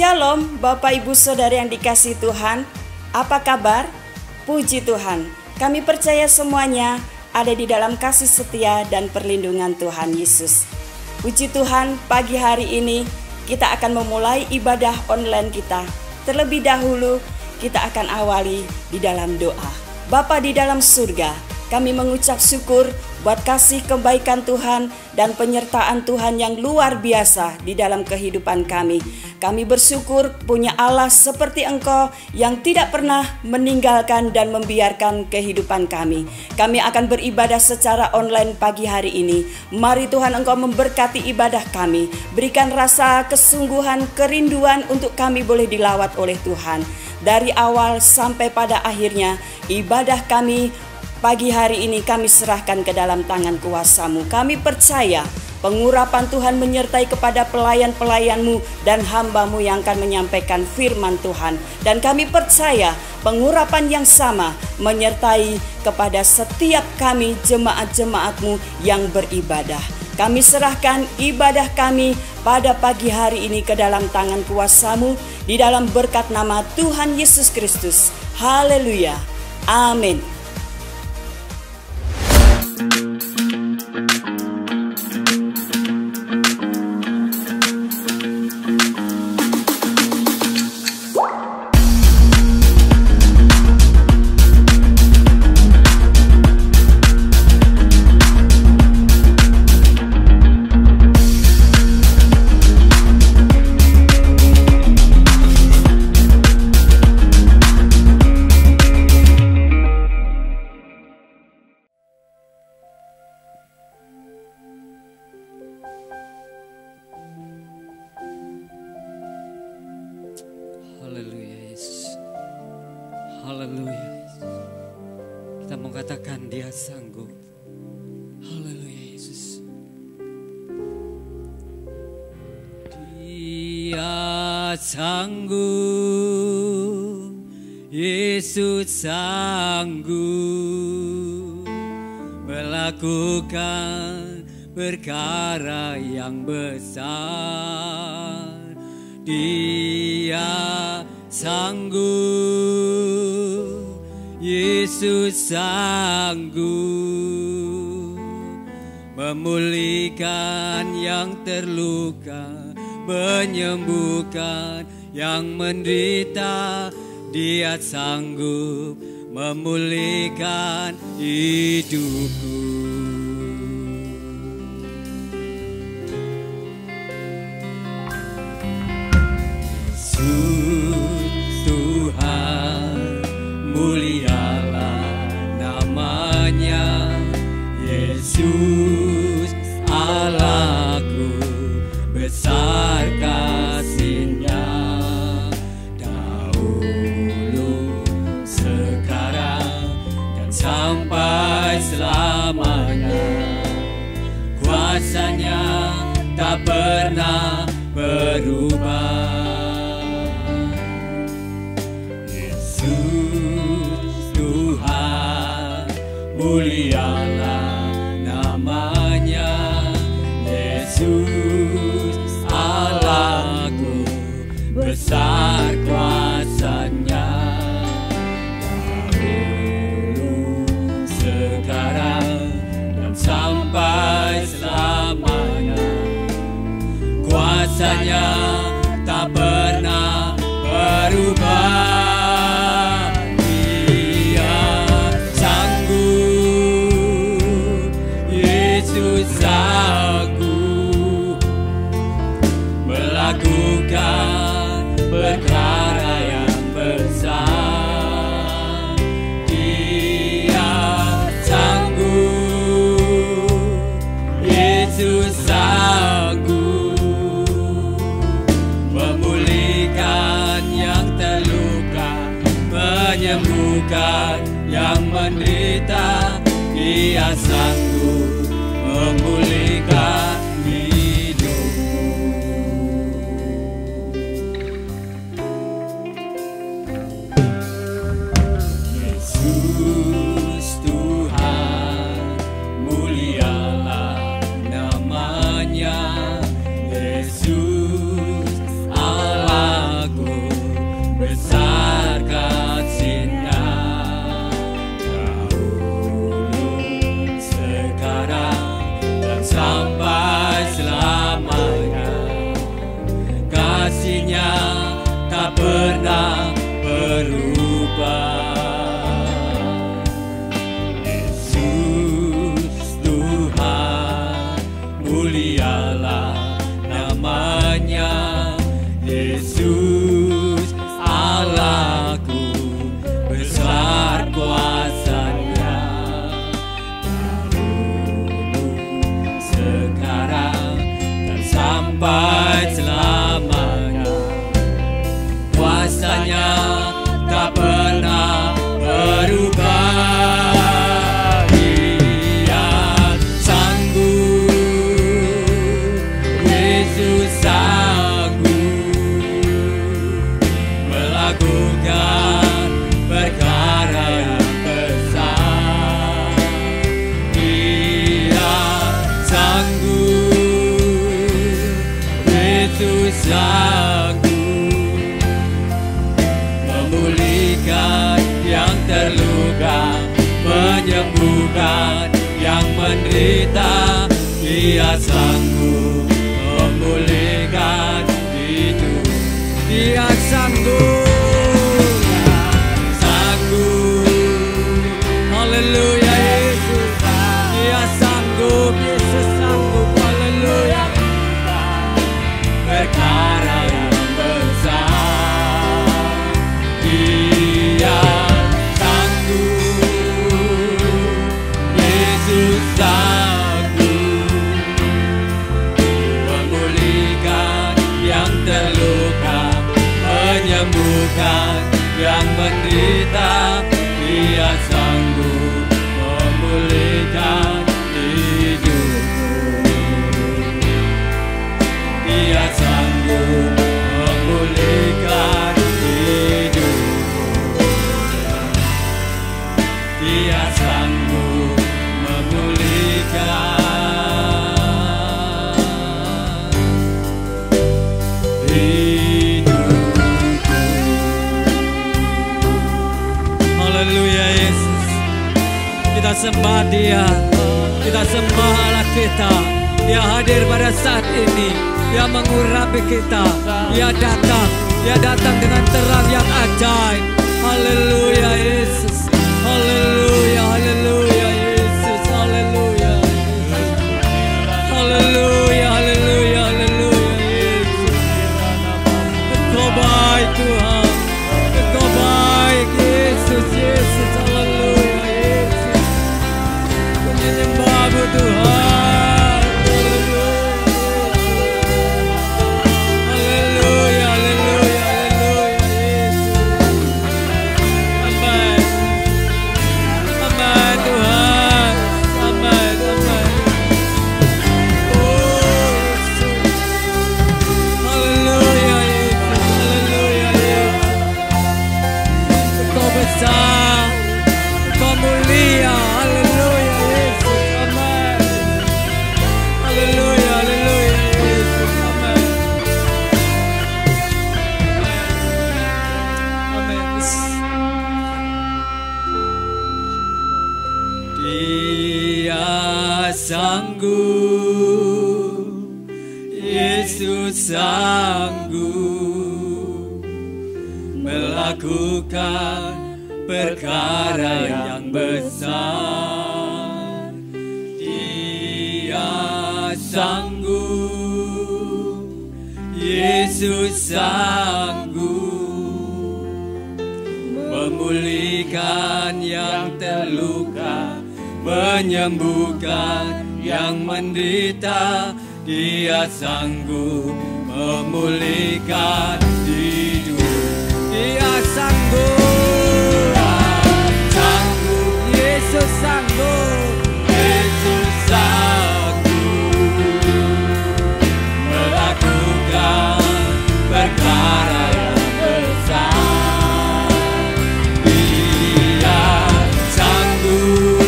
Shalom Bapak Ibu Saudara yang dikasihi Tuhan. Apa kabar? Puji Tuhan, kami percaya semuanya ada di dalam kasih setia dan perlindungan Tuhan Yesus. Puji Tuhan, pagi hari ini kita akan memulai ibadah online kita. Terlebih dahulu kita akan awali di dalam doa. Bapa di dalam surga, kami mengucap syukur buat kasih kebaikan Tuhan dan penyertaan Tuhan yang luar biasa di dalam kehidupan kami. Kami bersyukur punya Allah seperti Engkau yang tidak pernah meninggalkan dan membiarkan kehidupan kami. Kami akan beribadah secara online pagi hari ini. Mari Tuhan Engkau memberkati ibadah kami. Berikan rasa kesungguhan, kerinduan untuk kami boleh dilawat oleh Tuhan. Dari awal sampai pada akhirnya ibadah kami pagi hari ini kami serahkan ke dalam tangan kuasa-Mu. Kami percaya pengurapan Tuhan menyertai kepada pelayan-pelayan-Mu dan hamba-Mu yang akan menyampaikan firman Tuhan. Dan kami percaya pengurapan yang sama menyertai kepada setiap kami jemaat-jemaat-Mu yang beribadah. Kami serahkan ibadah kami pada pagi hari ini ke dalam tangan kuasa-Mu di dalam berkat nama Tuhan Yesus Kristus. Haleluya. Amin. Sanggup melakukan perkara yang besar. Dia sanggup, Yesus sanggup memulihkan yang terluka, menyembuhkan yang menderita. Dia sanggup memulihkan hidupku. Yesus Tuhan, mulialah namanya. Yesus Allahku, besar kasih-Nya. Sampai selamanya, kuasa-Nya tak pernah berubah. Yesus Tuhan, mulialah namanya. Yesus Allahku, besar kuasa-Nya. Sekarang dan sampai selamanya, kuasa-Nya tak pernah berubah. Dia sanggup, Yesus sanggup melakukan perkara yang besar. Yesus sanggup memulihkan yang terluka, menyembuhkan yang menderita. Dia sanggup memulihkan hidupku. Yesus Tuhan, mulialah namanya. Yesus Allah menyembuhkan yang menderita, Dia sanggup memulihkan hidup. Dia sanggup, sanggup. Haleluya Yesus. Dia sanggup, Yesus sanggup. Haleluya. Perkara yang besar, Dia sanggup. Yesus sanggup memulihkan yang terluka, menyembuhkan yang menderita. Dia sanggup memulihkan hidupku. Dia sanggup memulihkan hidupku. Dia sanggup memulihkan hidupku. Haleluya Yesus. Kita sembah Dia, kita sembah Allah kita. Dia hadir pada saat ini, Dia mengurapi kita. Dia datang dengan terang yang ajaib. Haleluya Yesus. Haleluya, haleluya Yesus. Haleluya. Haleluya, haleluya, haleluya Yesus. Engkau baik Tuhan. Engkau baik Yesus, Yesus. Haleluya Yesus. Menyembahmu Tuhan. Haleluya, haleluya, haleluya Yesus. Amin. Amin Tuhan. Amin, amin. Oh Yesus. Haleluya Yesus. Haleluya Yesus. Engkau besar, Engkau mulia. Haleluya Yesus. Amin. Haleluya, haleluya Yesus. Amin. Amin. Dia sanggup, Yesus sanggup melakukan perkara yang besar. Dia sanggup, Yesus sanggup memulihkan yang terluka, menyembuhkan yang menderita. Dia sanggup memulihkan hidup. Dia sanggup, sanggup. Yesus sanggup, Yesus sanggup melakukan perkara yang besar. Dia sanggup,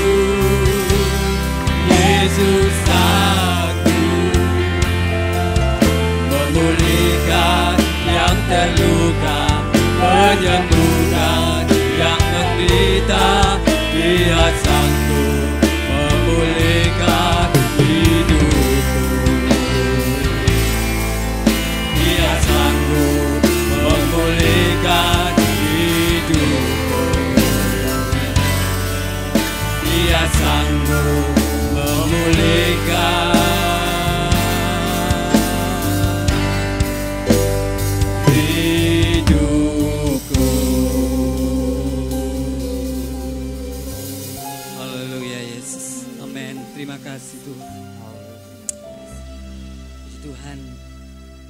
Yesus sanggup memulihkan yang terluka, menyembuhkan yang menderita. Dia sanggup memulihkan hidupku. Dia sanggup memulihkan hidupku. Dia sanggup memulihkan hidupku. Haleluya Yesus. Amin. Terima kasih Tuhan. Tuhan.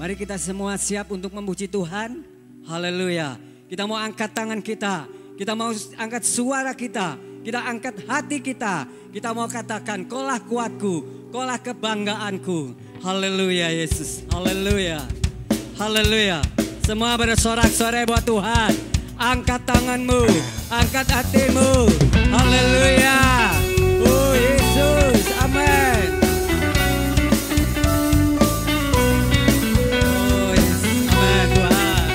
Mari kita semua siap untuk memuji Tuhan. Haleluya. Kita mau angkat tangan kita. Kita mau angkat suara kita. Kita angkat hati kita. Kita mau katakan, Kaulah kuatku, Kaulah kebanggaanku. Haleluya Yesus. Haleluya. Haleluya. Semua bersorak-sorai buat Tuhan. Angkat tanganmu, angkat hatimu. Haleluya. Oh Yesus. Amin. Oh Yesus. Amin Tuhan.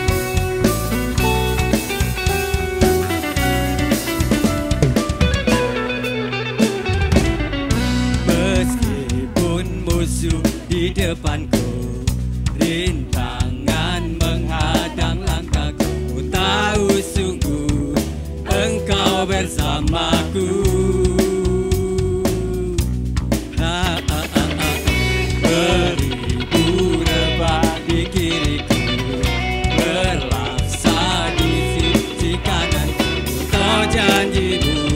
bersamaku. Beribu rebah di kiriku, berlaksa di sisi kananku. Kau janjimu,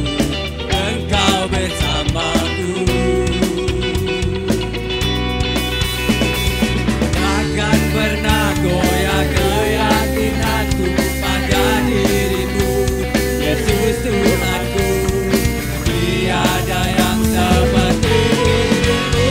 Engkau bersamaku. Takkan pernah goyah keyakinanku pada dirimu, Yesus Tuhanku. Tiada yang seperti dirimu.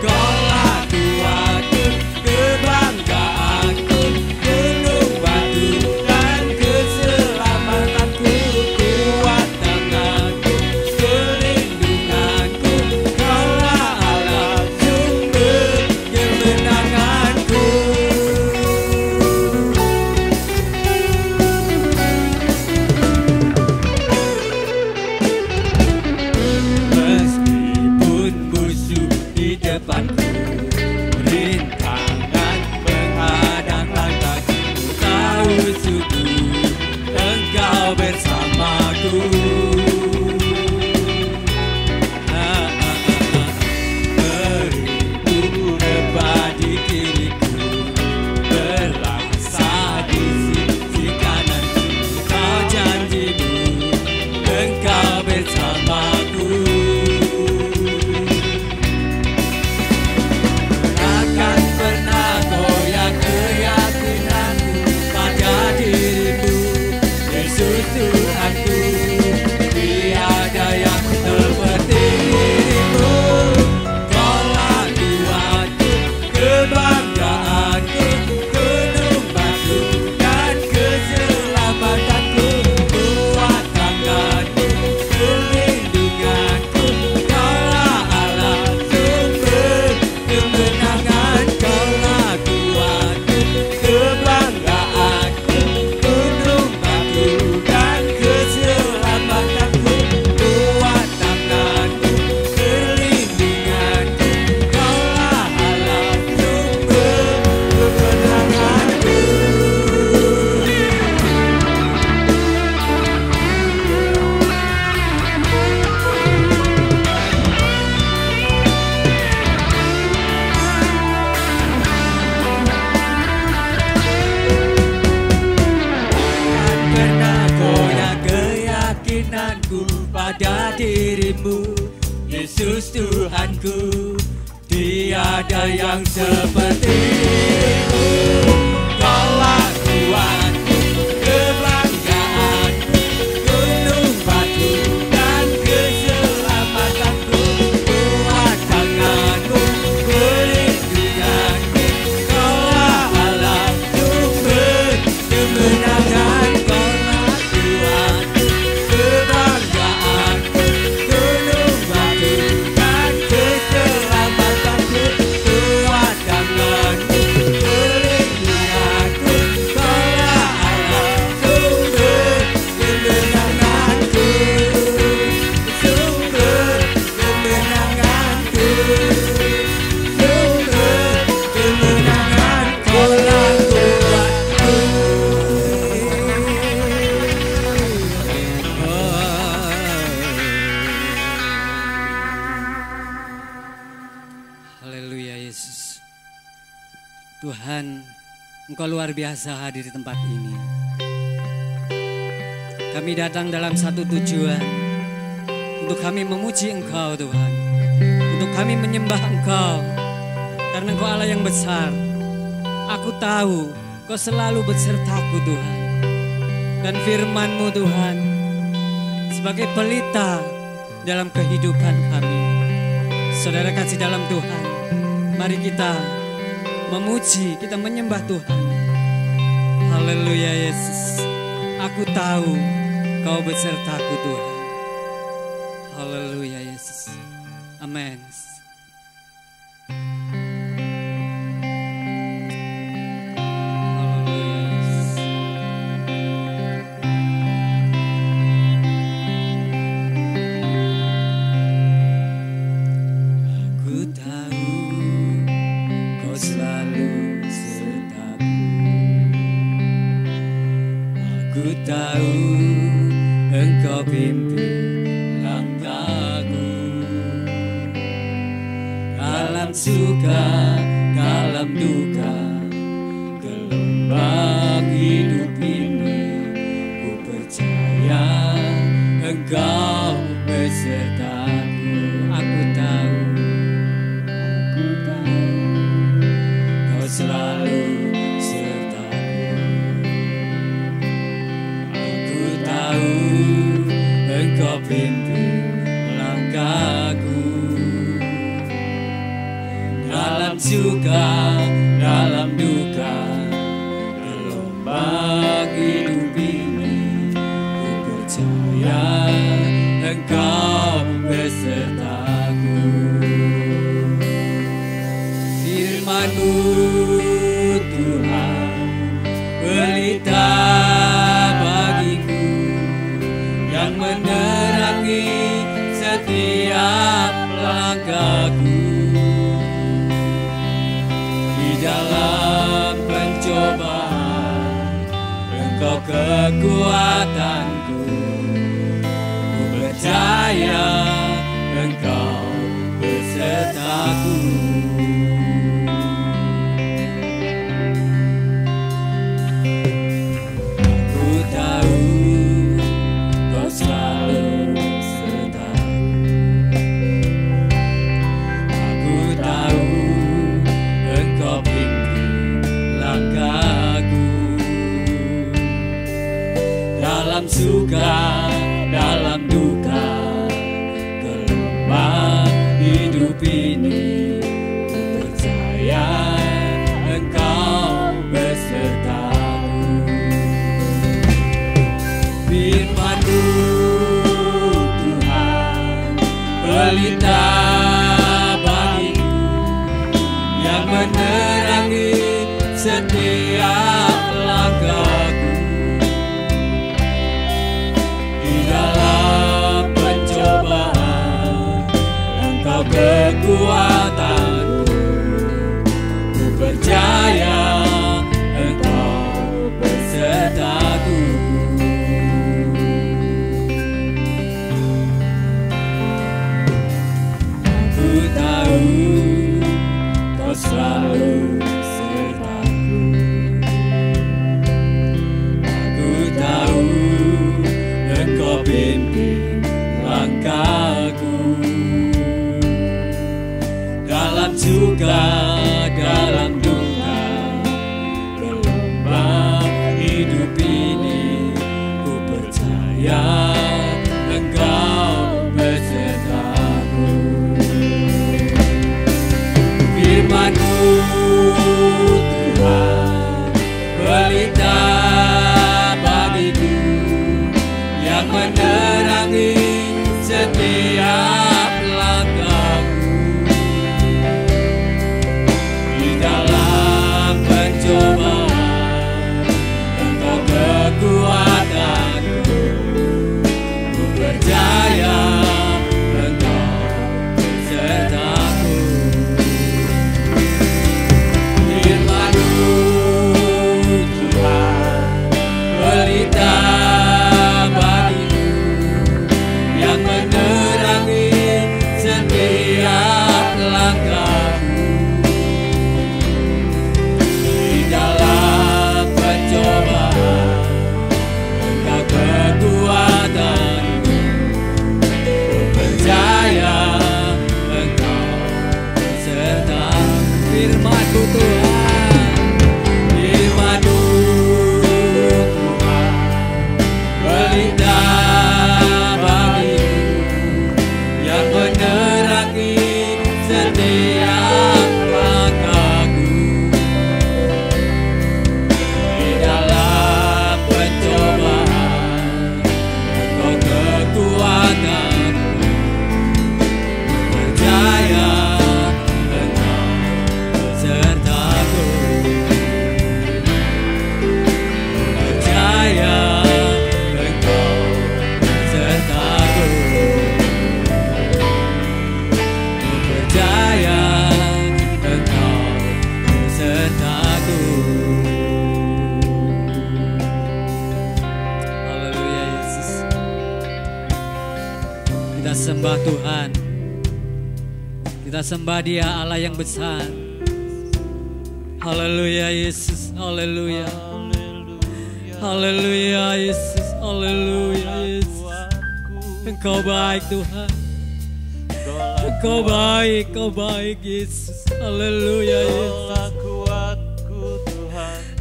Kaulah Tuhanku, kebanggaanku, gunung batu dan keselamatanku. Kuat tanganku, perlindunganku, Kaulah Allah sumber kemenanganku. Meskipun musuh di depanku, rintangan menghadang langkahku, tahu sungguh Engkau bersamaku. Beribu rebah di kiriku, berlaksa di sisi kananku. Kau janjimu, Engkau bersamaku. Takkan pernah goyah keyakinanku pada dirimu, Yesus Tuhanku. Tiada yang seperti dirimu. Kaulah Tuhanku, kebanggaanku, gunung batu dan keselamatanku. Kuat tanganku, perlindunganku, Kaulah Allah sumber kemenangan. Kaulah Tuhanku, kebanggaanku, gunung batu dan keselamatanku. Kuat tanganku, perlindunganku, Kaulah Allah sumber kemenanganku. Takkan pernah goyah keyakinanku pada dirimu, Yesus Tuhanku. Tiada yang seperti dirimu. Kaulah Tuhanku, kebanggaanku, gunung batu dan keselamatanku. Kuat tanganku, perlindunganku, Kaulah Allah sumber kemenangan. Kaulah Tuhanku, kebanggaanku, gunung batu dan keselamatanku. Kuat tanganku, perlindunganku, Kaulah Allah sumber kemenanganku. Sumber kemenanganku, sumber kemenangan. Kaulah Tuhanku. Haleluya Yesus. Tuhan, Engkau luar biasa hadir di tempat ini. Kami datang dalam satu tujuan, untuk kami memuji Engkau Tuhan, untuk kami menyembah Engkau, karena Engkau Allah yang besar. Aku tahu Kau selalu besertaku Tuhan, dan firman-Mu Tuhan sebagai pelita dalam kehidupan kami. Saudara kasih dalam Tuhan, mari kita memuji, kita menyembah Tuhan. Haleluya Yesus. Aku tahu Kau besertaku Tuhan. Haleluya Yesus. Amin. Ku tahu Engkau pimpin suka, dalam duka, gelombang hidup ini, ku percaya Engkau besertaku. Aku tahu Kau selalu sertaku. Aku tahu Engkau pimpin langkahku. Dalam suka, dalam duka, gelombang hidup ini, ku percaya Engkau besertaku. Firman-Mu Tuhan, pelita bagiku, yang menerangi setiap langkahku. Di dalam pencobaan, Engkau kekuatanku. Ku percaya Engkau besertaku. Aku tahu Kau selalu sertaku. Aku tahu Engkau pimpin langkahku. Dalam suka, dalam duka, gelombang hidup ini, ku percaya Engkau besertaku. Firman-Mu Tuhan, pelita bagiku, yang menerangi setiap langkahku. Di dalam pencobaan, Engkau kekuatanku. Ku percaya Engkau besertaku. Aku tahu Kau selalu sertaku. Aku tahu Engkau pimpin langkahku. Dalam suka, dalam duka, gelombang hidup ini, ku percaya Engkau besertaku. Firman-Mu Tuhan, pelita bagiku, yang menerangi setiap langkahku. Di dalam pencobaan, Engkau kekuatanku. Ku percaya Engkau besertaku. Firman-Mu Tuhan, pelita bagiku, yang menerangi setiap langkahku. Di dalam pencobaan, Engkau kekuatanku. Ku percaya Engkau besertaku. Firman-Mu Tuhan, Firman-Mu Tuhan, pelita bagiku, yang menerangi setiap langkahku. Di dalam pencobaan, Engkau kekuatanku. Ku percaya Engkau besertaku. Ku percaya Engkau besertaku. Ku percaya Engkau besertaku. Haleluya Yesus. Kita sembah Tuhan. Kita sembah Dia, Allah yang besar. Haleluya Yesus, haleluya. Haleluya Yesus, haleluya Yesus. Engkau baik Tuhan. Engkau baik Yesus. Haleluya Yesus.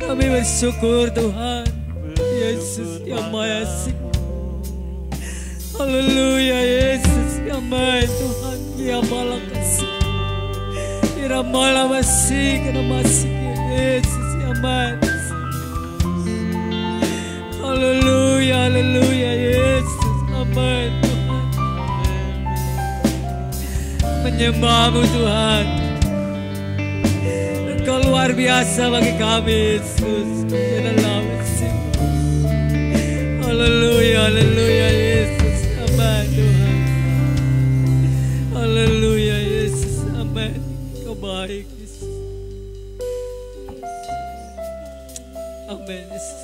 Kami bersyukur Tuhan. Yesus yang Maha Asik. Haleluya Yesus yang Maha Tuhan, yang Maha Kasih. Yang Maha Masih, karena masih Yesus yang Maha. Haleluya, haleluya Yesus, amin Tuhan. Menyembahmu Tuhan. Engkau luar biasa bagi kami Yesus. Haleluya, haleluya Yesus, amin Tuhan. Haleluya Yesus, amin. Kau baik Yesus. Amin Yesus.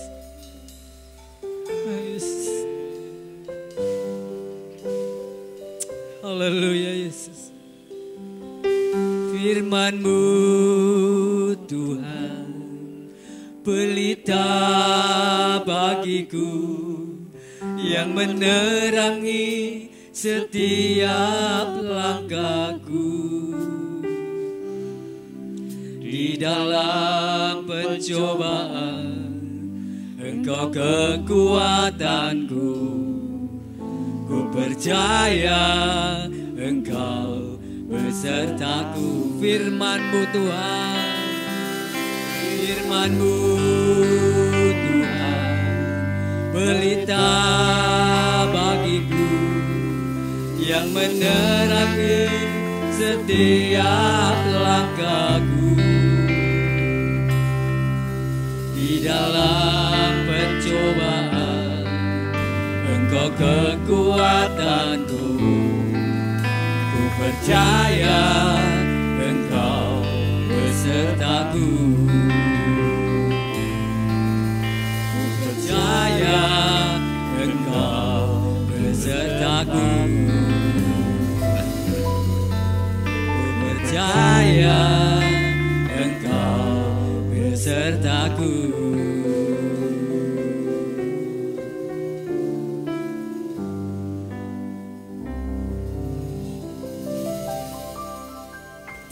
Haleluya Yesus. Firman-Mu Tuhan, pelita bagiku yang menerangi setiap langkahku. Di dalam pencobaan Engkau kekuatanku. Ku percaya Engkau besertaku. Firman-Mu Tuhan, Firman-Mu Tuhan, pelita bagiku yang menerangi setiap langkahku. Di dalam pencobaan Engkau kekuatanku. Ku percaya Engkau besertaku. Ku percaya Engkau besertaku. Ku percaya Engkau besertaku.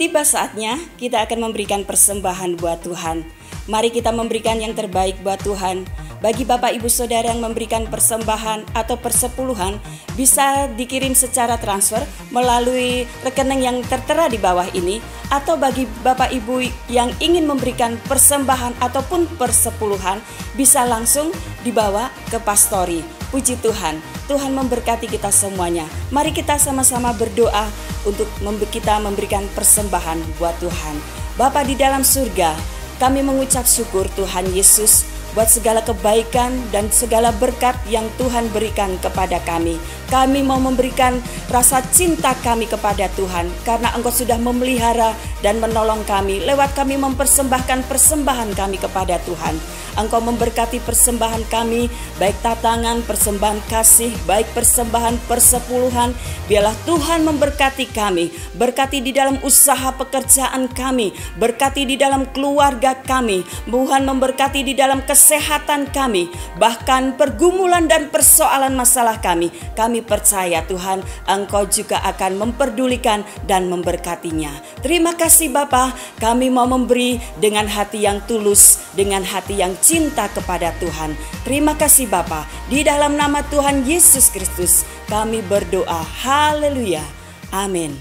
Tiba saatnya kita akan memberikan persembahan buat Tuhan. Mari kita memberikan yang terbaik buat Tuhan. Bagi Bapak Ibu Saudara yang memberikan persembahan atau persepuluhan, bisa dikirim secara transfer melalui rekening yang tertera di bawah ini. Atau bagi Bapak Ibu yang ingin memberikan persembahan ataupun persepuluhan, bisa langsung dibawa ke pastori. Puji Tuhan, Tuhan memberkati kita semuanya. Mari kita sama-sama berdoa untuk kita memberikan persembahan buat Tuhan. Bapa di dalam surga, kami mengucap syukur Tuhan Yesus buat segala kebaikan dan segala berkat yang Tuhan berikan kepada kami. Kami mau memberikan rasa cinta kami kepada Tuhan karena Engkau sudah memelihara dan menolong kami lewat kami mempersembahkan persembahan kami kepada Tuhan. Engkau memberkati persembahan kami, baik tatangan, persembahan kasih, baik persembahan persepuluhan. Biarlah Tuhan memberkati kami, berkati di dalam usaha pekerjaan kami, berkati di dalam keluarga kami. Tuhan memberkati di dalam kesehatan kami, bahkan pergumulan dan persoalan masalah kami. Kami percaya Tuhan, Engkau juga akan memperdulikan dan memberkatinya. Terima kasih Bapa, kami mau memberi dengan hati yang tulus, dengan hati yang cinta kepada Tuhan. Terima kasih Bapa, di dalam nama Tuhan Yesus Kristus kami berdoa. Haleluya. Amin.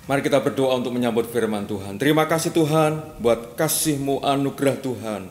Mari kita berdoa untuk menyambut firman Tuhan. Terima kasih Tuhan buat kasih-Mu, anugerah Tuhan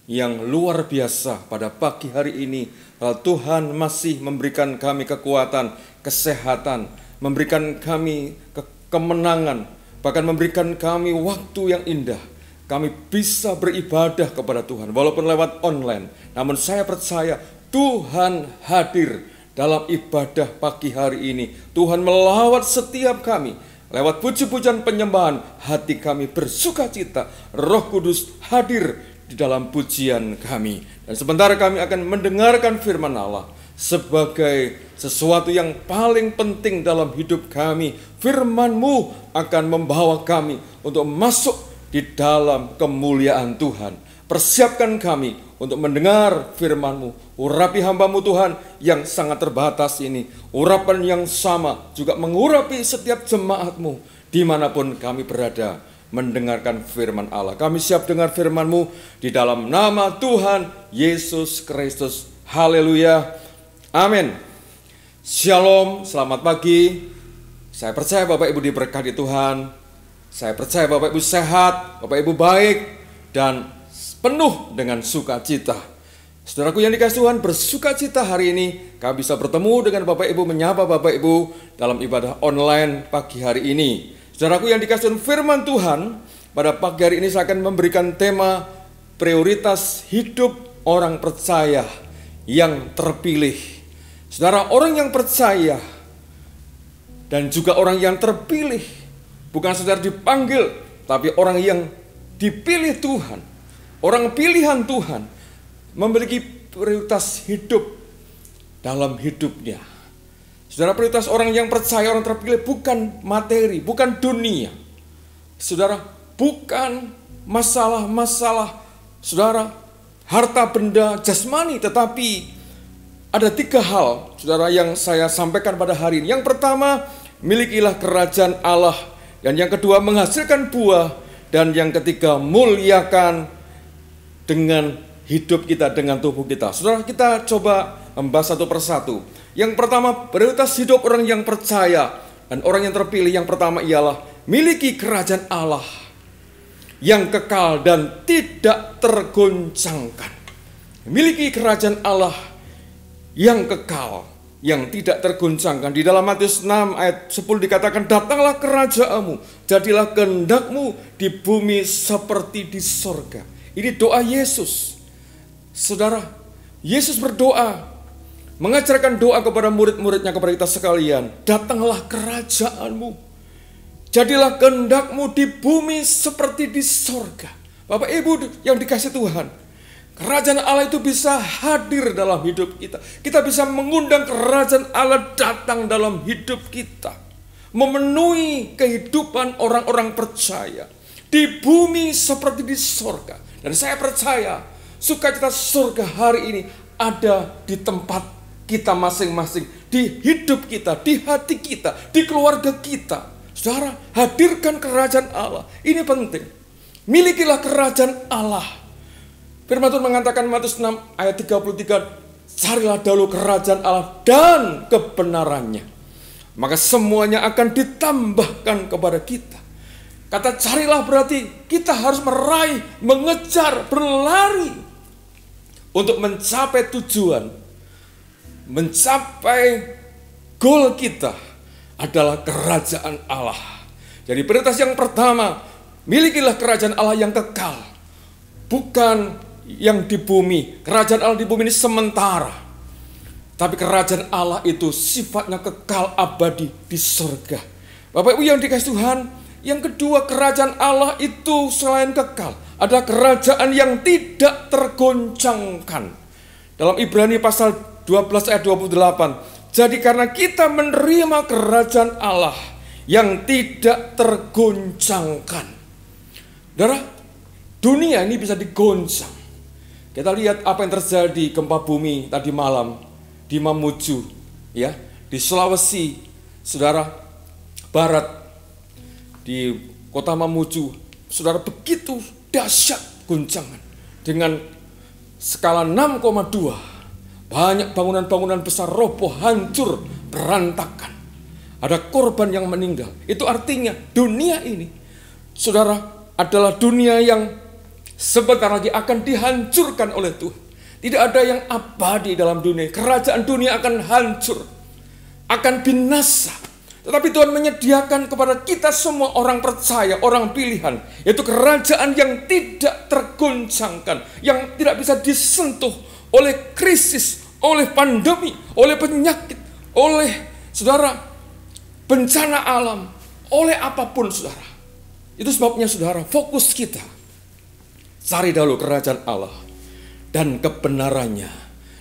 yang luar biasa pada pagi hari ini. Tuhan masih memberikan kami kekuatan, kesehatan, memberikan kami kemenangan, bahkan memberikan kami waktu yang indah. Kami bisa beribadah kepada Tuhan walaupun lewat online. Namun saya percaya Tuhan hadir dalam ibadah pagi hari ini. Tuhan melawat setiap kami. Lewat puji-pujian penyembahan, hati kami bersuka cita. Roh Kudus hadir di dalam pujian kami. Dan sebentar kami akan mendengarkan firman Allah. sebagai sesuatu yang paling penting dalam hidup kami. Firman-Mu akan membawa kami untuk masuk di dalam kemuliaan Tuhan. Persiapkan kami untuk mendengar firman-Mu. Urapi hamba-Mu Tuhan yang sangat terbatas ini. Urapan yang sama juga mengurapi setiap jemaat-Mu dimanapun kami berada mendengarkan firman Allah. Kami siap dengar firman-Mu di dalam nama Tuhan Yesus Kristus. Haleluya. Amin. Shalom, selamat pagi. Saya percaya Bapak Ibu diberkati Tuhan. Saya percaya Bapak Ibu sehat, Bapak Ibu baik, dan penuh dengan sukacita. Saudaraku yang dikasihi Tuhan, bersukacita hari ini kami bisa bertemu dengan Bapak Ibu, menyapa Bapak Ibu dalam ibadah online pagi hari ini. Saudaraku yang dikasihi Tuhan, firman Tuhan pada pagi hari ini saya akan memberikan tema prioritas hidup orang percaya yang terpilih. Saudara, orang yang percaya dan juga orang yang terpilih bukan sekedar dipanggil, tapi orang yang dipilih Tuhan, orang pilihan Tuhan, memiliki prioritas hidup dalam hidupnya. Saudara, prioritas orang yang percaya, orang terpilih bukan materi, bukan dunia. Saudara, bukan masalah-masalah, saudara, harta benda jasmani, tetapi ada 3 hal, saudara, yang saya sampaikan pada hari ini. Yang pertama, milikilah kerajaan Allah. Dan yang kedua, menghasilkan buah. Dan yang ketiga, muliakan dengan hidup kita, dengan tubuh kita. Saudara, kita coba membahas satu persatu. Yang pertama, prioritas hidup orang yang percaya dan orang yang terpilih. Yang pertama ialah miliki kerajaan Allah yang kekal dan tidak tergoncangkan. Miliki kerajaan Allah yang kekal, yang tidak tergoncangkan. Di dalam Matius 6 ayat 10 dikatakan, datanglah kerajaan-Mu, jadilah kehendak-Mu di bumi seperti di sorga. Ini doa Yesus. Saudara, Yesus berdoa, mengajarkan doa kepada murid-muridnya, kepada kita sekalian. Datanglah kerajaan-Mu, jadilah kehendak-Mu di bumi seperti di sorga. Bapak Ibu yang dikasihi Tuhan, kerajaan Allah itu bisa hadir dalam hidup kita. Kita bisa mengundang kerajaan Allah datang dalam hidup kita, memenuhi kehidupan orang-orang percaya di bumi seperti di sorga. Dan saya percaya sukacita surga hari ini ada di tempat kita masing-masing, di hidup kita, di hati kita, di keluarga kita. Saudara, hadirkan kerajaan Allah. Ini penting. Milikilah kerajaan Allah. Firman Tuhan mengatakan Matius 6 ayat 33, carilah dahulu kerajaan Allah dan kebenarannya, maka semuanya akan ditambahkan kepada kita. Kata carilah berarti kita harus meraih, mengejar, berlari untuk mencapai tujuan, mencapai goal kita adalah kerajaan Allah. Jadi prioritas yang pertama, milikilah kerajaan Allah yang kekal, bukan yang di bumi. Kerajaan Allah di bumi ini sementara, tapi kerajaan Allah itu sifatnya kekal abadi di surga. Bapak Ibu yang dikasihi Tuhan, yang kedua, kerajaan Allah itu selain kekal, ada kerajaan yang tidak tergoncangkan. Dalam Ibrani pasal 12 ayat 28, jadi karena kita menerima kerajaan Allah yang tidak tergoncangkan. Saudara, dunia ini bisa digoncang. Kita lihat apa yang terjadi gempa bumi tadi malam di Mamuju, ya, di Sulawesi, saudara, barat, di kota Mamuju. Saudara, begitu dahsyat guncangan dengan skala 6,2. Banyak bangunan-bangunan besar roboh, hancur, berantakan. Ada korban yang meninggal. Itu artinya dunia ini, saudara, adalah dunia yang sebentar lagi akan dihancurkan oleh Tuhan. Tidak ada yang abadi dalam dunia. Kerajaan dunia akan hancur, akan binasa. Tetapi Tuhan menyediakan kepada kita semua orang percaya, orang pilihan, yaitu kerajaan yang tidak tergoncangkan, yang tidak bisa disentuh oleh krisis, oleh pandemi, oleh penyakit, oleh saudara bencana alam, oleh apapun saudara. Itu sebabnya saudara, fokus kita cari dahulu kerajaan Allah dan kebenarannya.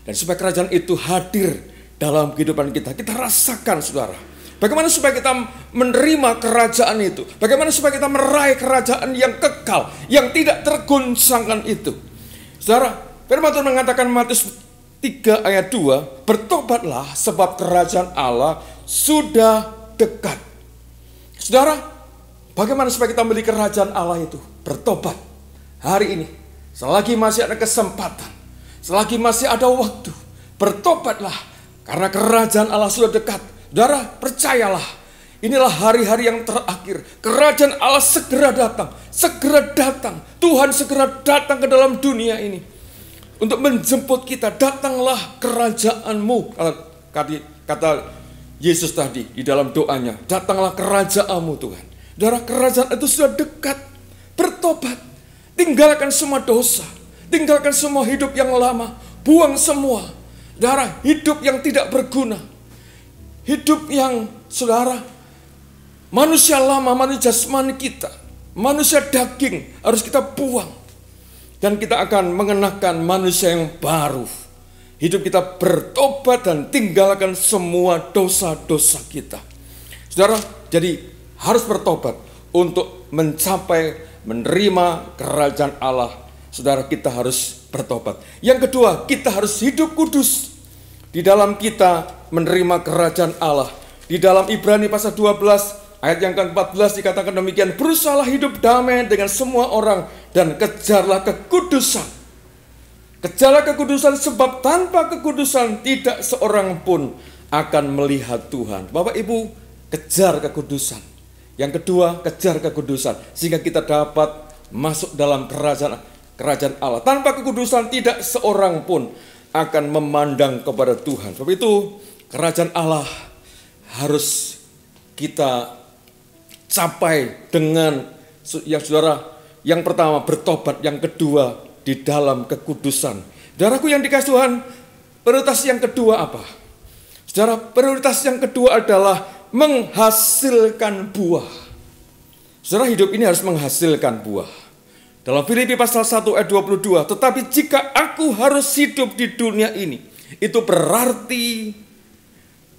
Dan supaya kerajaan itu hadir dalam kehidupan kita, kita rasakan saudara. Bagaimana supaya kita menerima kerajaan itu? Bagaimana supaya kita meraih kerajaan yang kekal, yang tidak tergoncangkan itu? Saudara, firman Tuhan mengatakan Matius 3 ayat 2, bertobatlah sebab kerajaan Allah sudah dekat. Saudara, bagaimana supaya kita memiliki kerajaan Allah itu? Bertobat hari ini, selagi masih ada kesempatan, selagi masih ada waktu, bertobatlah karena kerajaan Allah sudah dekat. Saudara, percayalah, inilah hari-hari yang terakhir. Kerajaan Allah segera datang, segera datang. Tuhan segera datang ke dalam dunia ini untuk menjemput kita. Datanglah kerajaanmu, kata Yesus tadi di dalam doanya. Datanglah kerajaanmu Tuhan. Saudara, kerajaan itu sudah dekat. Bertobat, tinggalkan semua dosa, tinggalkan semua hidup yang lama, buang semua. Saudara, hidup yang tidak berguna. Hidup yang, saudara, manusia lama, manusia jasmani kita, manusia daging harus kita buang. Dan kita akan mengenakan manusia yang baru. Hidup kita bertobat dan tinggalkan semua dosa-dosa kita. Saudara, jadi harus bertobat untuk mencapai, menerima kerajaan Allah. Saudara, kita harus bertobat. Yang kedua, kita harus hidup kudus. Di dalam kita menerima kerajaan Allah. Di dalam Ibrani pasal 12 ayat yang ke-14 dikatakan demikian. Berusahalah hidup damai dengan semua orang dan kejarlah kekudusan. Kejarlah kekudusan sebab tanpa kekudusan tidak seorang pun akan melihat Tuhan. Bapak Ibu, kejar kekudusan. Yang kedua, kejar kekudusan sehingga kita dapat masuk dalam kerajaan Allah. Tanpa kekudusan tidak seorang pun akan memandang kepada Tuhan. Sebab itu kerajaan Allah harus kita capai dengan yang saudara, yang pertama bertobat, yang kedua di dalam kekudusan. Saudaraku yang dikasihi Tuhan, prioritas yang kedua apa? Saudara, prioritas yang kedua adalah menghasilkan buah. Saudara, hidup ini harus menghasilkan buah. Dalam Filipi pasal 1 ayat 22, tetapi jika aku harus hidup di dunia ini, itu berarti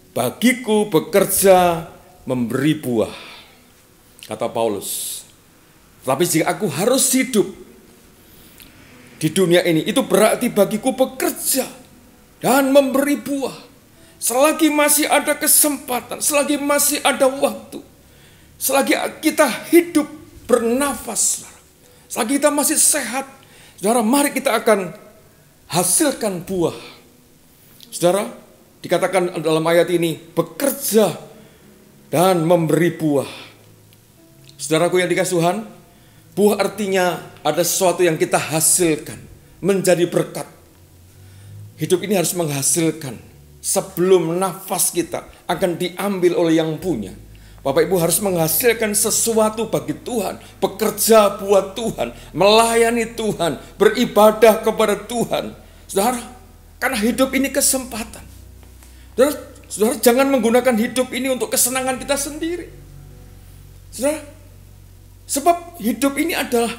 bagiku bekerja memberi buah. Kata Paulus. Tapi jika aku harus hidup di dunia ini, itu berarti bagiku bekerja dan memberi buah. Selagi masih ada kesempatan, selagi masih ada waktu, selagi kita hidup bernafas, selagi kita masih sehat, saudara, mari kita akan hasilkan buah. Saudara, dikatakan dalam ayat ini, bekerja dan memberi buah. Saudaraku yang dikasihi Tuhan, buah artinya ada sesuatu yang kita hasilkan, menjadi berkat. Hidup ini harus menghasilkan sebelum nafas kita akan diambil oleh yang punya. Bapak Ibu harus menghasilkan sesuatu bagi Tuhan, bekerja buat Tuhan, melayani Tuhan, beribadah kepada Tuhan. Saudara, karena hidup ini kesempatan. Saudara, jangan menggunakan hidup ini untuk kesenangan kita sendiri. Saudara, sebab hidup ini adalah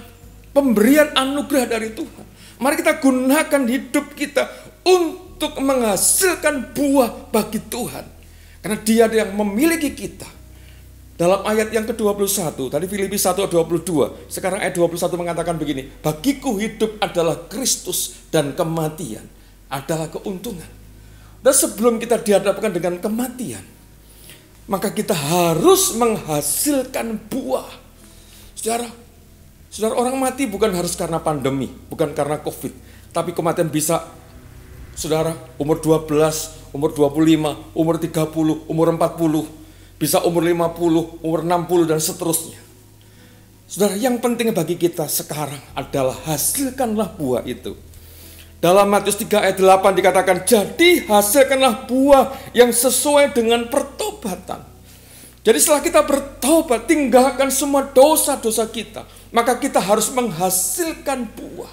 pemberian anugerah dari Tuhan. Mari kita gunakan hidup kita untuk menghasilkan buah bagi Tuhan. Karena Dia yang memiliki kita. Dalam ayat yang ke-21, tadi Filipi 1 ayat 22, sekarang ayat 21 mengatakan begini, bagiku hidup adalah Kristus dan kematian adalah keuntungan. Dan sebelum kita dihadapkan dengan kematian, maka kita harus menghasilkan buah. Saudara, orang mati bukan harus karena pandemi, bukan karena COVID, tapi kematian bisa, saudara, umur 12, umur 25, umur 30, umur 40, bisa umur 50, umur 60 dan seterusnya. Saudara, yang penting bagi kita sekarang adalah hasilkanlah buah itu. Dalam Matius 3 ayat 8 dikatakan, jadi hasilkanlah buah yang sesuai dengan pertobatan. Jadi setelah kita bertobat, tinggalkan semua dosa-dosa kita, maka kita harus menghasilkan buah.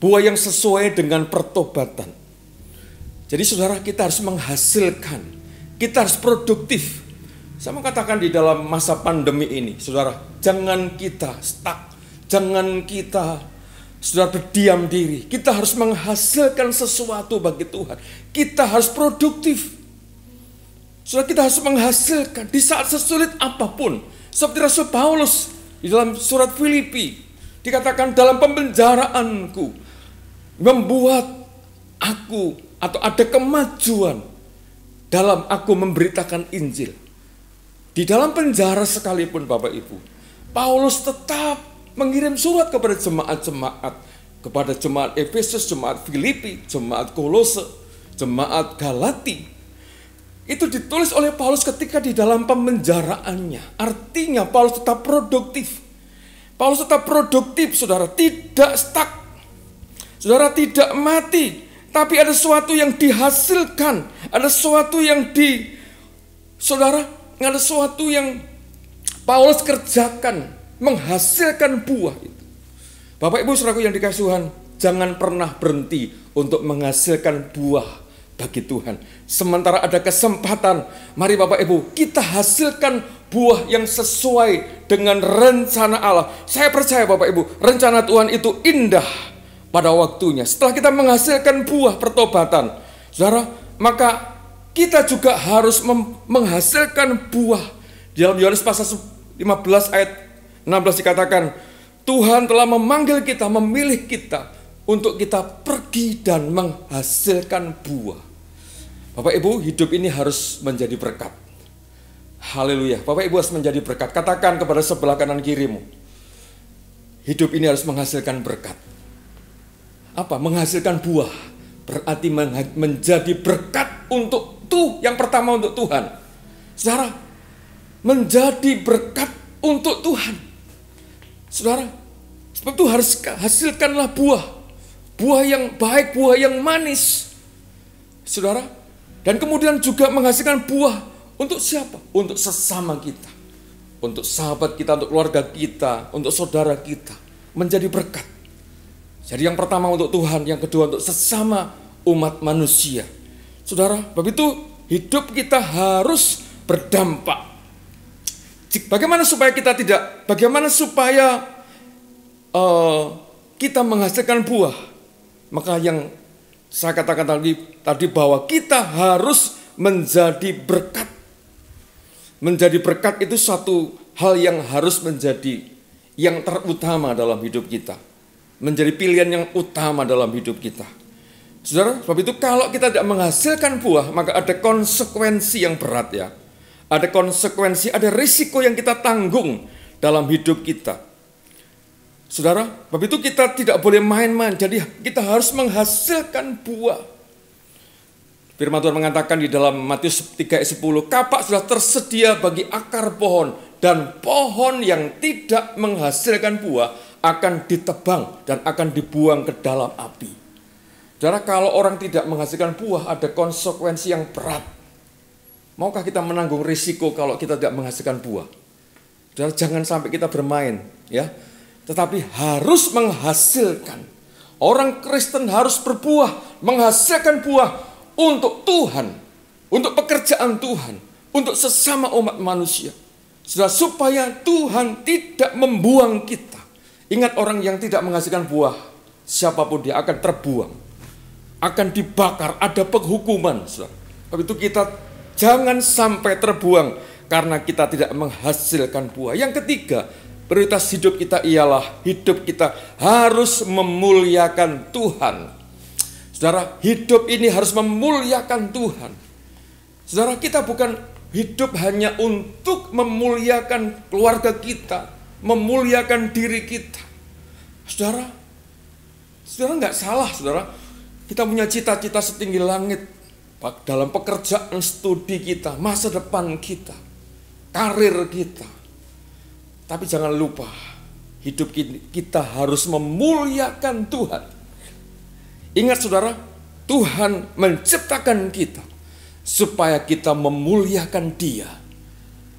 Buah yang sesuai dengan pertobatan. Jadi saudara, kita harus menghasilkan. Kita harus produktif. Saya mau katakan di dalam masa pandemi ini, saudara, jangan kita stuck, jangan kita Saudara, berdiam diri. Kita harus menghasilkan sesuatu bagi Tuhan. Kita harus produktif. Saudara, kita harus menghasilkan di saat sesulit apapun. Seperti Rasul Paulus di dalam surat Filipi dikatakan, dalam pemenjaraanku membuat aku atau ada kemajuan dalam aku memberitakan Injil. Di dalam penjara sekalipun Bapak Ibu, Paulus tetap mengirim surat kepada jemaat-jemaat, kepada jemaat Efesus, jemaat Filipi, jemaat Kolose, jemaat Galati. Itu ditulis oleh Paulus ketika di dalam pemenjaraannya. Artinya Paulus tetap produktif. Paulus tetap produktif, saudara, tidak stuck. Saudara, tidak mati, tapi ada sesuatu yang dihasilkan, ada sesuatu yang saudara, ada sesuatu yang Paulus kerjakan, menghasilkan buah itu. Bapak Ibu saudaraku yang dikasihi Tuhan, jangan pernah berhenti untuk menghasilkan buah bagi Tuhan. Sementara ada kesempatan, mari Bapak Ibu, kita hasilkan buah yang sesuai dengan rencana Allah. Saya percaya Bapak Ibu, rencana Tuhan itu indah pada waktunya. Setelah kita menghasilkan buah pertobatan, saudara, maka kita juga harus menghasilkan buah. Di dalam Yohanes pasal 15 ayat 16 dikatakan, Tuhan telah memanggil kita, memilih kita untuk kita pergi dan menghasilkan buah. Bapak Ibu, hidup ini harus menjadi berkat. Haleluya. Bapak Ibu harus menjadi berkat. Katakan kepada sebelah kanan kirimu, hidup ini harus menghasilkan berkat. Apa? Menghasilkan buah. Berarti menjadi berkat untuk yang pertama untuk Tuhan. Saudara, menjadi berkat untuk Tuhan. Saudara, sebab itu harus hasilkanlah buah. Buah yang baik, buah yang manis. Saudara, dan kemudian juga menghasilkan buah untuk siapa? Untuk sesama kita. Untuk sahabat kita, untuk keluarga kita, untuk saudara kita. Menjadi berkat. Jadi yang pertama untuk Tuhan, yang kedua untuk sesama umat manusia. Saudara, sebab itu hidup kita harus berdampak. Bagaimana supaya kita menghasilkan buah? Maka yang saya katakan tadi bahwa kita harus menjadi berkat. Menjadi berkat itu satu hal yang harus menjadi yang terutama dalam hidup kita. Menjadi pilihan yang utama dalam hidup kita. Saudara, sebab itu kalau kita tidak menghasilkan buah, maka ada konsekuensi yang berat ya. Ada konsekuensi, ada risiko yang kita tanggung dalam hidup kita. Saudara, sebab itu kita tidak boleh main-main. Jadi kita harus menghasilkan buah. Firman Tuhan mengatakan di dalam Matius 3 ayat 10, kapak sudah tersedia bagi akar pohon, dan pohon yang tidak menghasilkan buah akan ditebang dan akan dibuang ke dalam api. Saudara, kalau orang tidak menghasilkan buah, ada konsekuensi yang berat. Maukah kita menanggung risiko kalau kita tidak menghasilkan buah? Saudara, jangan sampai kita bermain, ya. Tetapi harus menghasilkan. Orang Kristen harus berbuah, menghasilkan buah untuk Tuhan, untuk pekerjaan Tuhan, untuk sesama umat manusia. Saudara, supaya Tuhan tidak membuang kita. Ingat, orang yang tidak menghasilkan buah, siapapun dia akan terbuang, akan dibakar, ada penghukuman. Saudara. Tapi itu kita jangan sampai terbuang karena kita tidak menghasilkan buah. Yang ketiga, prioritas hidup kita ialah hidup kita harus memuliakan Tuhan. Saudara, hidup ini harus memuliakan Tuhan. Saudara, kita bukan hidup hanya untuk memuliakan keluarga kita, memuliakan diri kita. Saudara nggak salah, saudara. Kita punya cita-cita setinggi langit dalam pekerjaan, studi kita, masa depan kita, karir kita. Tapi jangan lupa, hidup kita harus memuliakan Tuhan. Ingat saudara, Tuhan menciptakan kita supaya kita memuliakan Dia.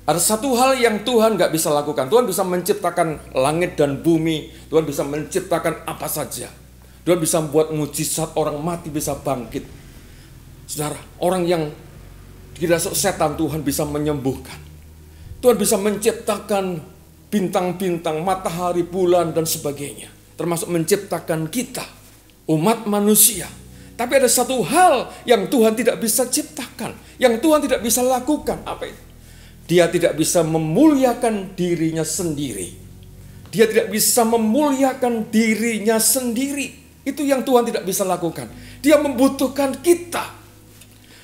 Ada satu hal yang Tuhan gak bisa lakukan. Tuhan bisa menciptakan langit dan bumi. Tuhan bisa menciptakan apa saja. Tuhan bisa membuat mujizat, orang mati bisa bangkit. Saudara, orang yang dirasuk setan Tuhan bisa menyembuhkan. Tuhan bisa menciptakan bintang-bintang, matahari, bulan, dan sebagainya. termasuk menciptakan kita, umat manusia. Tapi ada satu hal yang Tuhan tidak bisa ciptakan, yang Tuhan tidak bisa lakukan. Apa itu? Dia tidak bisa memuliakan dirinya sendiri. Dia tidak bisa memuliakan dirinya sendiri. Itu yang Tuhan tidak bisa lakukan. Dia membutuhkan kita.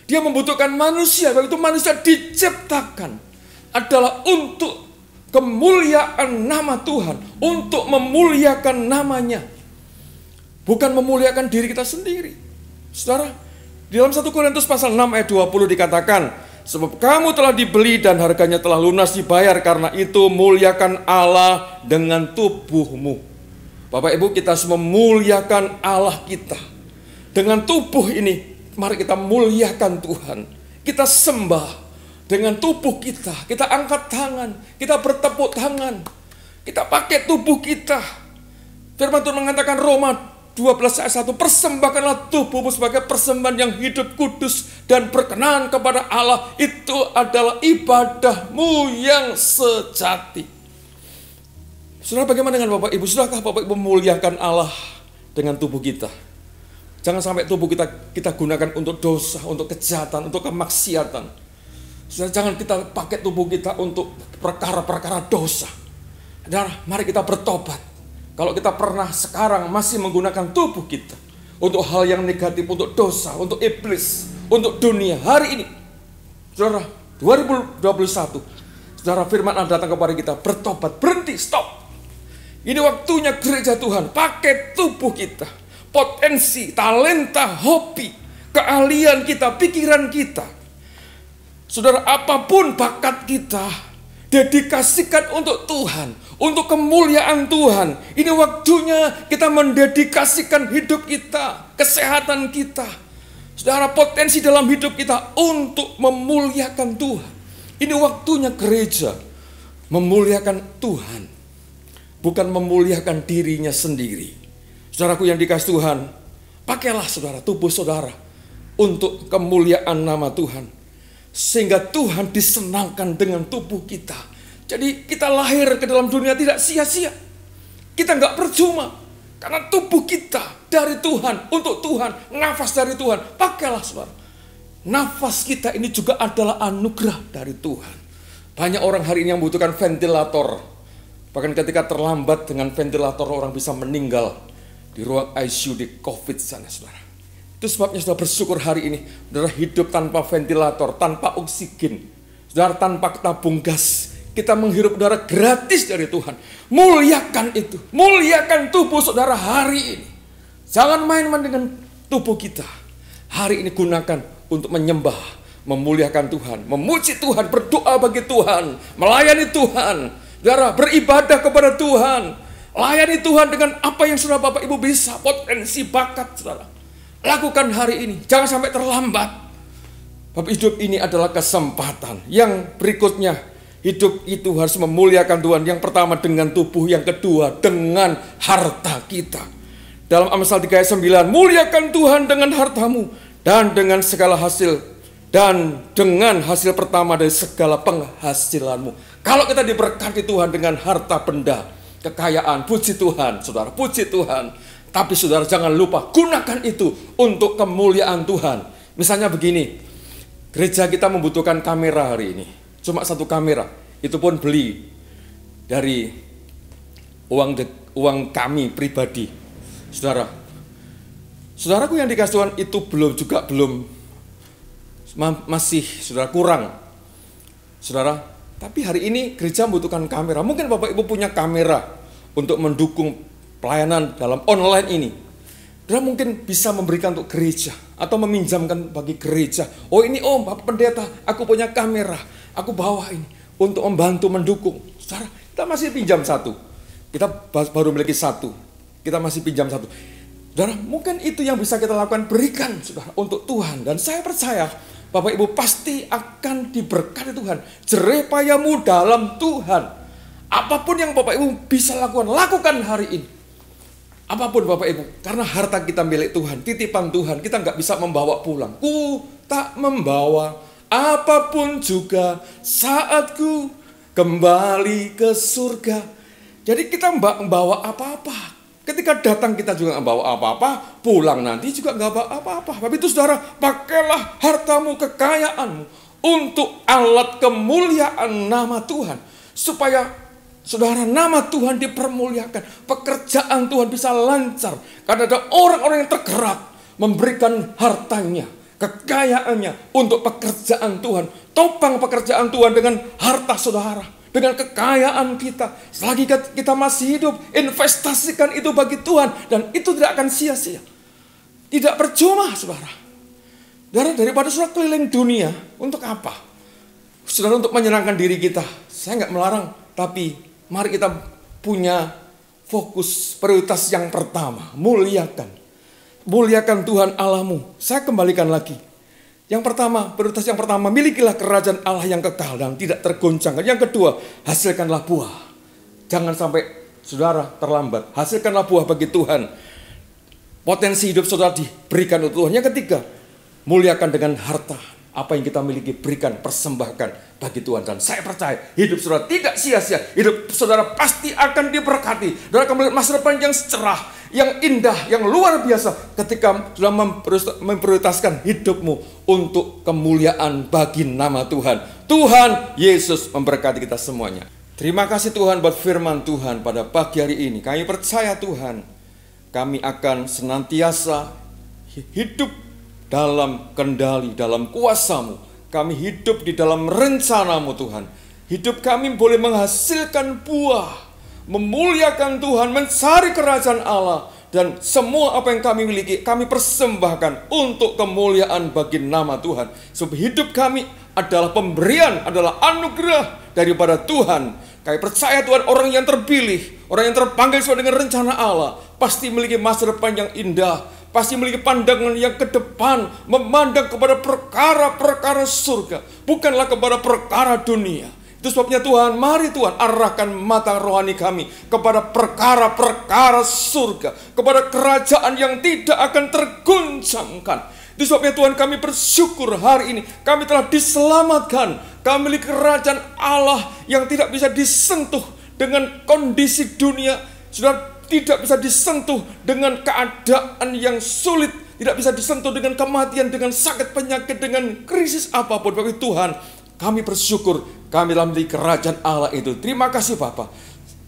Dia membutuhkan manusia. Begitu manusia diciptakan adalah untuk kemuliaan nama Tuhan, untuk memuliakan namanya, bukan memuliakan diri kita sendiri. Saudara, di dalam 1 Korintus pasal 6 ayat 20 dikatakan, sebab kamu telah dibeli dan harganya telah lunas dibayar, karena itu muliakan Allah dengan tubuhmu. Bapak Ibu, kita harus memuliakan Allah kita. Dengan tubuh ini, mari kita muliakan Tuhan. Kita sembah dengan tubuh kita. Kita angkat tangan, kita bertepuk tangan, kita pakai tubuh kita. Firman Tuhan mengatakan Roma 12 ayat 1, persembahkanlah tubuhmu sebagai persembahan yang hidup, kudus, dan berkenan kepada Allah. Itu adalah ibadahmu yang sejati. Saudara, bagaimana dengan Bapak Ibu? Sudahkah Bapak Ibu memuliakan Allah dengan tubuh kita? Jangan sampai tubuh kita gunakan untuk dosa, untuk kejahatan, untuk kemaksiatan. Saudara, jangan kita pakai tubuh kita untuk perkara-perkara dosa. Saudara, mari kita bertobat. Kalau kita pernah sekarang masih menggunakan tubuh kita untuk hal yang negatif, untuk dosa, untuk iblis, untuk dunia hari ini, saudara, 2021, saudara, firman Allah datang kepada kita, bertobat, berhenti, stop. Ini waktunya gereja Tuhan, pakai tubuh kita, potensi, talenta, hobi, keahlian kita, pikiran kita. Saudara, apapun bakat kita, dedikasikan untuk Tuhan, untuk kemuliaan Tuhan. Ini waktunya kita mendedikasikan hidup kita, kesehatan kita, saudara, potensi dalam hidup kita untuk memuliakan Tuhan. Ini waktunya gereja memuliakan Tuhan, bukan memuliakan dirinya sendiri. Saudaraku yang dikasih Tuhan, pakailah saudara tubuh saudara untuk kemuliaan nama Tuhan. Sehingga Tuhan disenangkan dengan tubuh kita. Jadi kita lahir ke dalam dunia tidak sia-sia. Kita nggak percuma. Karena tubuh kita dari Tuhan, untuk Tuhan, nafas dari Tuhan. Pakailah saudara. Nafas kita ini juga adalah anugerah dari Tuhan. Banyak orang hari ini yang membutuhkan ventilator. Bahkan ketika terlambat dengan ventilator, orang bisa meninggal di ruang ICU di COVID sana saudara. Itu sebabnya saudara bersyukur hari ini, saudara hidup tanpa ventilator, tanpa oksigen, saudara tanpa tabung gas. Kita menghirup udara gratis dari Tuhan. Muliakan itu, muliakan tubuh saudara hari ini. Jangan main-main dengan tubuh kita. Hari ini gunakan untuk menyembah, memuliakan Tuhan, memuji Tuhan, berdoa bagi Tuhan, melayani Tuhan, saudara beribadah kepada Tuhan. Layani Tuhan dengan apa yang saudara Bapak Ibu bisa, potensi bakat saudara. Lakukan hari ini, jangan sampai terlambat. Bapak, hidup ini adalah kesempatan. Yang berikutnya, hidup itu harus memuliakan Tuhan. Yang pertama dengan tubuh, yang kedua dengan harta kita. Dalam Amsal 3 ayat 9, muliakan Tuhan dengan hartamu dan dengan segala hasil, dan dengan hasil pertama dari segala penghasilanmu. Kalau kita diberkati Tuhan dengan harta benda, kekayaan, puji Tuhan, saudara, puji Tuhan. Tapi saudara jangan lupa, gunakan itu untuk kemuliaan Tuhan. Misalnya begini, gereja kita membutuhkan kamera hari ini. Cuma satu kamera, itu pun beli dari uang kami pribadi. Saudaraku yang dikasih Tuhan, itu belum masih saudara kurang. Saudara, tapi hari ini gereja membutuhkan kamera. Mungkin Bapak Ibu punya kamera untuk mendukung pelayanan dalam online ini. Saudara mungkin bisa memberikan untuk gereja atau meminjamkan bagi gereja. Oh ini Bapak Pendeta, aku punya kamera, aku bawa ini untuk membantu mendukung. Saudara, kita masih pinjam satu. Kita baru memiliki satu. Kita masih pinjam satu. Saudara, mungkin itu yang bisa kita lakukan, berikan saudara untuk Tuhan. Dan saya percaya Bapak Ibu pasti akan diberkati Tuhan. Jerih payamu dalam Tuhan. Apapun yang Bapak Ibu bisa lakukan hari ini. Apapun Bapak Ibu, karena harta kita milik Tuhan, titipan Tuhan, kita nggak bisa membawa pulang. Ku tak membawa apapun juga saat ku kembali ke surga. Jadi kita nggak membawa apa-apa. Ketika datang kita juga nggak bawa apa-apa, pulang nanti juga nggak bawa apa-apa. Tapi itu saudara, pakailah hartamu, kekayaanmu untuk alat kemuliaan nama Tuhan. Supaya saudara, nama Tuhan dipermuliakan, pekerjaan Tuhan bisa lancar. Karena ada orang-orang yang tergerak memberikan hartanya, kekayaannya untuk pekerjaan Tuhan. Topang pekerjaan Tuhan dengan harta saudara, dengan kekayaan kita. Selagi kita masih hidup, investasikan itu bagi Tuhan. Dan itu tidak akan sia-sia. Tidak percuma, saudara. Daripada saudara keliling dunia, untuk apa? Saudara, untuk menyenangkan diri kita. Saya nggak melarang, tapi mari kita punya fokus prioritas yang pertama. Muliakan Tuhan Allahmu. Saya kembalikan lagi. Yang pertama, prioritas yang pertama, milikilah kerajaan Allah yang kekal dan tidak tergoncangkan. Yang kedua, hasilkanlah buah. Jangan sampai saudara terlambat. Hasilkanlah buah bagi Tuhan. Potensi hidup saudara diberikan untuk Tuhan. Yang ketiga, muliakan dengan harta. Apa yang kita miliki, berikan, persembahkan bagi Tuhan. Dan saya percaya hidup saudara tidak sia-sia. Hidup saudara pasti akan diberkati. Saudara akan melihat masa depan yang cerah, yang indah, yang luar biasa. Ketika sudah memprioritaskan hidupmu untuk kemuliaan bagi nama Tuhan. Tuhan Yesus memberkati kita semuanya. Terima kasih Tuhan buat firman Tuhan pada pagi hari ini. Kami percaya Tuhan, kami akan senantiasa hidup dalam kendali, dalam kuasa-Mu. Kami hidup di dalam rencana-Mu Tuhan. Hidup kami boleh menghasilkan buah, memuliakan Tuhan, mencari kerajaan Allah. Dan semua apa yang kami miliki, kami persembahkan untuk kemuliaan bagi nama Tuhan. Sebab hidup kami adalah pemberian, adalah anugerah daripada Tuhan. Kami percaya Tuhan, orang yang terpilih, orang yang terpanggil sesuai dengan rencana Allah, pasti memiliki masa depan yang indah. Pasti memiliki pandangan yang ke depan, memandang kepada perkara-perkara surga, bukanlah kepada perkara dunia. Itu sebabnya Tuhan, mari Tuhan arahkan mata rohani kami kepada perkara-perkara surga, kepada kerajaan yang tidak akan tergoncangkan. Itu sebabnya Tuhan, kami bersyukur hari ini kami telah diselamatkan. Kami memiliki kerajaan Allah yang tidak bisa disentuh dengan kondisi dunia. Sudah tidak bisa disentuh dengan keadaan yang sulit, tidak bisa disentuh dengan kematian, dengan sakit penyakit, dengan krisis apapun. Bagi Tuhan, kami bersyukur kami dalam di kerajaan Allah itu. Terima kasih Bapa.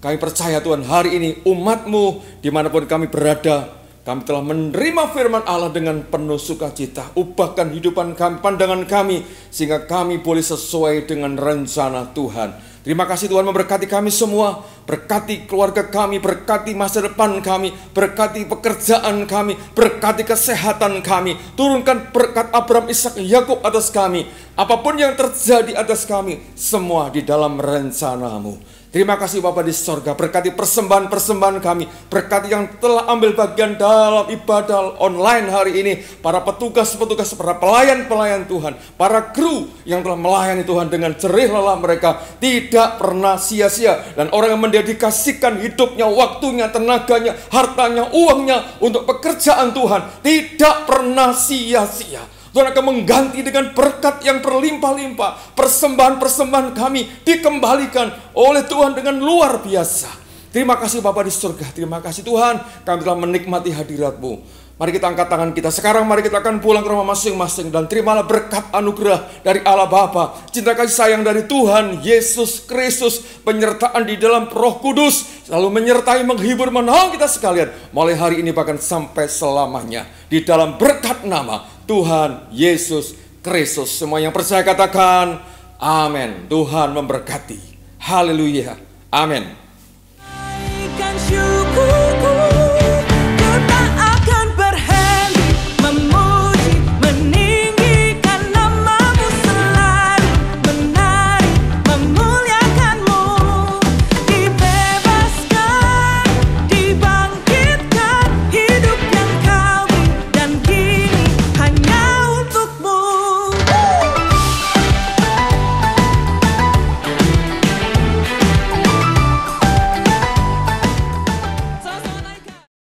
Kami percaya Tuhan, hari ini umat-Mu dimanapun kami berada, kami telah menerima firman Allah dengan penuh sukacita. Ubahkan hidupan kami, pandangan kami, sehingga kami boleh sesuai dengan rencana Tuhan. Terima kasih Tuhan, memberkati kami semua, berkati keluarga kami, berkati masa depan kami, berkati pekerjaan kami, berkati kesehatan kami, turunkan berkat Abraham, Ishak, Yakub atas kami. Apapun yang terjadi atas kami, semua di dalam rencana-Mu. Terima kasih Bapa di sorga, berkati persembahan-persembahan kami, berkati yang telah ambil bagian dalam ibadah online hari ini, para petugas-petugas, para pelayan-pelayan Tuhan, para kru yang telah melayani Tuhan dengan jerih lelah mereka, tidak pernah sia-sia. Dan orang yang mendedikasikan hidupnya, waktunya, tenaganya, hartanya, uangnya untuk pekerjaan Tuhan, tidak pernah sia-sia. Tuhan akan mengganti dengan berkat yang berlimpah-limpah. Persembahan-persembahan kami dikembalikan oleh Tuhan dengan luar biasa. Terima kasih Bapa di surga. Terima kasih Tuhan, kami telah menikmati hadirat-Mu. Mari kita angkat tangan kita. Sekarang mari kita akan pulang ke rumah masing-masing. Dan terimalah berkat anugerah dari Allah Bapa, cinta kasih sayang dari Tuhan Yesus Kristus, penyertaan di dalam Roh Kudus, selalu menyertai, menghibur, menolong kita sekalian, mulai hari ini bahkan sampai selamanya. Di dalam berkat nama Tuhan Yesus Kristus. Semua yang percaya katakan amin. Tuhan memberkati. Haleluya. Amin. Naikkan syukur